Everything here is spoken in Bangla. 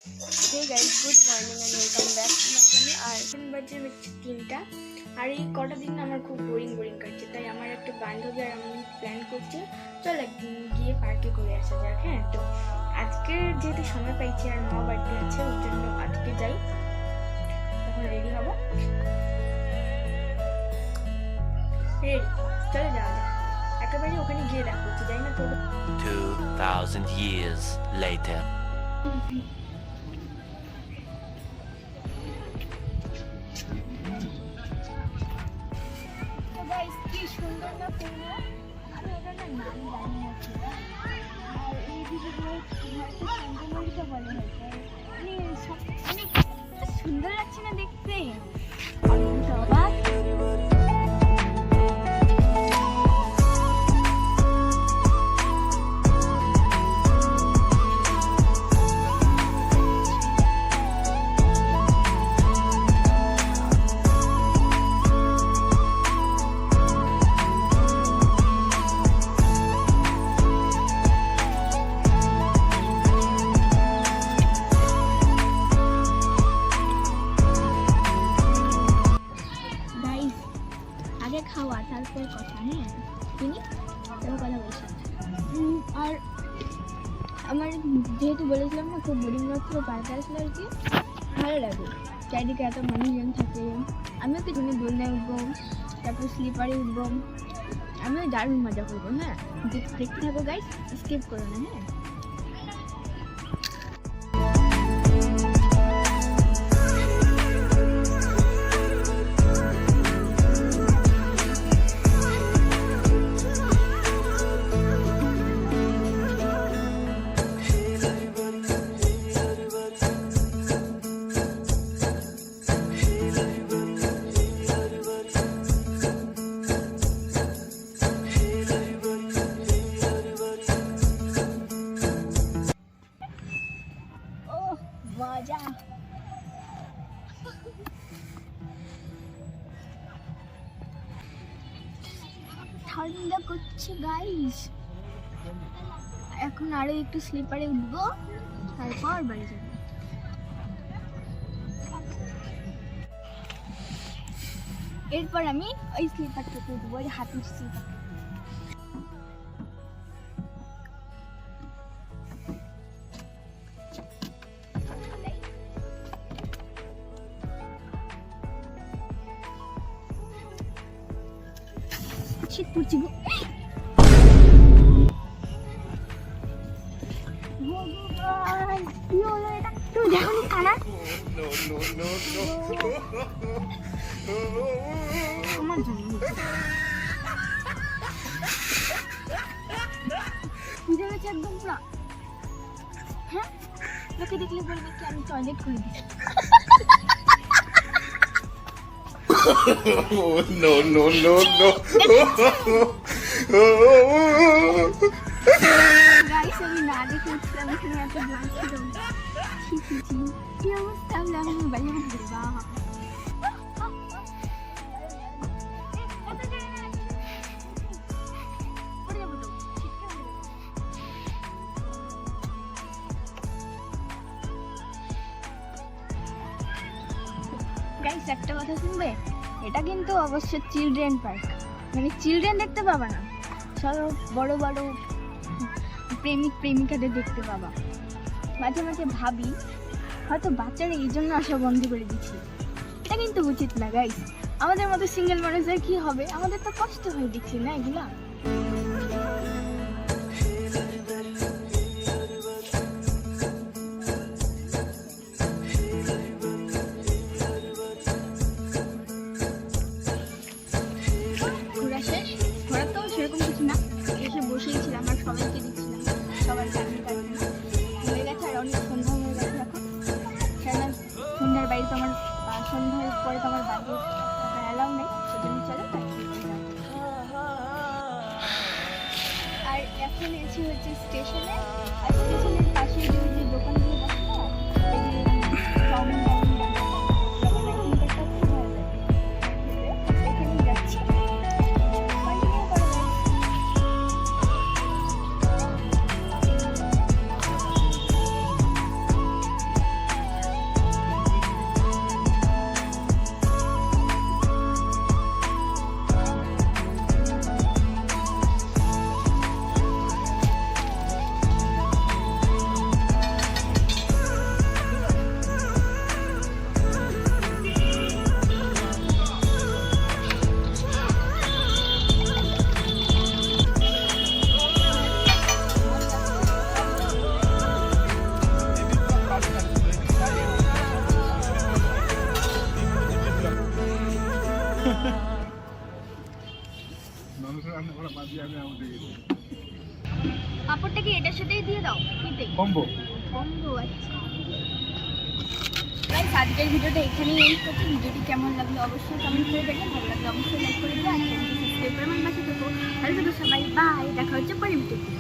Hey guys, good morning and welcome back to my channel. আর এখন বাজে হচ্ছে 3টা আর এই কটা দিন আমার খুব বোরিং কাটছে, তাই আমার একটা বান্ধবী আর আমি প্ল্যান করছি চল একদিন গিয়ে পার্কে ঘুরে আসা যাক। হ্যাঁ, তো আজকে যেহেতু সময় পাইছি আর মা বাড়িতে আছে ওর জন্য আজকে যাই। তখন রেডি হব, রেডি, চলে যাওয়া যাক। একেবারে ওখানে গিয়ে দেখা হচ্ছে, যাই না তো। 2000 years later. কি সুন্দর না ফুলগুলো, আমি ওটা না নাম জানি না। আর এই দিকগুলো চন্দ্রমল্লিকা বলে হয়তো, অনেক সুন্দর লাগছে না দেখতে। অবাক খাওয়া তারপর কথা। হ্যাঁ, তিনি কথা বলছি। আর আমার যেহেতু বলেছিলাম না খুব বোরিং লাগছিল, পার্কে আসলে আর কি ভালো লাগে। চারিদিকে এত মানুষজন থাকে, আমিও কিছুদিন দোলনায় উঠবো, তারপর স্লিপারে উঠবো, আমিও দারুণ মজা করবো। হ্যাঁ, দেখতে থাকো গাইস, স্কিপ করো না। হ্যাঁ, মজা। ঠান্ডা করছে গাইস, এখন আরো একটু স্লিপারে উঠবো, তারপর বাড়ি যাবো। এরপর আমি ওই স্লিপারটাতে উঠবো, ওই হাতির স্লিপার। শীত পড়ছে গো, ভগবান কি হলো এটা? তুমি দেখো নি কানা? আমার জন্য ভিজে গেছে একদম পুরা। হ্যাঁ, লোকে দেখলে বলবে কি আমি টয়লেট করে দিচ্ছি। No. গাইস, আমি না দেখে উঠছিলাম, এখানে এত জল ছিল। কি অবস্থা, আমি এখন বাইরে ঘুরবা। গাইস, একটা কথা শুনবে, এটা কিন্তু অবশ্য চিলড্রেন পার্ক, মানে চিলড্রেন দেখতে পাবা না, সব বড় প্রেমিকাদের দেখতে পাবা। মাঝে মাঝে ভাবি হয়তো বাচ্চারা এই জন্য আসা বন্ধ করে দিচ্ছে, এটা কিন্তু উচিত না গাইস। আমাদের মতো সিঙ্গেল মানুষদের কি হবে, আমাদের তো কষ্ট হয়ে দিচ্ছে না এগুলা। বসেছিলাম আর সবাইকে দিচ্ছিলাম, সবার হয়ে গেছে আর অনেক সন্ধ্যা হয়ে গেছে এখন। কেন সন্ধ্যার বাইরে তো আমার সন্ধ্যার পরে তো আমার বাইরে অ্যালাউ নেই, সেজন্য চলে। আর এখন এসে হচ্ছে স্টেশনে, আর স্টেশনের পাশে যে দোকানগুলো বসে না, এই যে চাউমিন এখানেই যাচ্ছি। এটার সাথেই দিয়ে দাও কেটে কম্বো। কম্বো। আচ্ছা গাইস, আজকের ভিডিওটা এখানেই এন্ড করছি। ভিডিওটি কেমন লাগলো অবশ্যই কমেন্ট করে দেখবেন, ভালো লাগলে অবশ্যই লাইক করে দিও আর চ্যানেলটি সাবস্ক্রাইব করে আমার পাশে থেকো। ভালো থেকো সবাই, বাই। দেখা হচ্ছে পরের ভিডিওতে।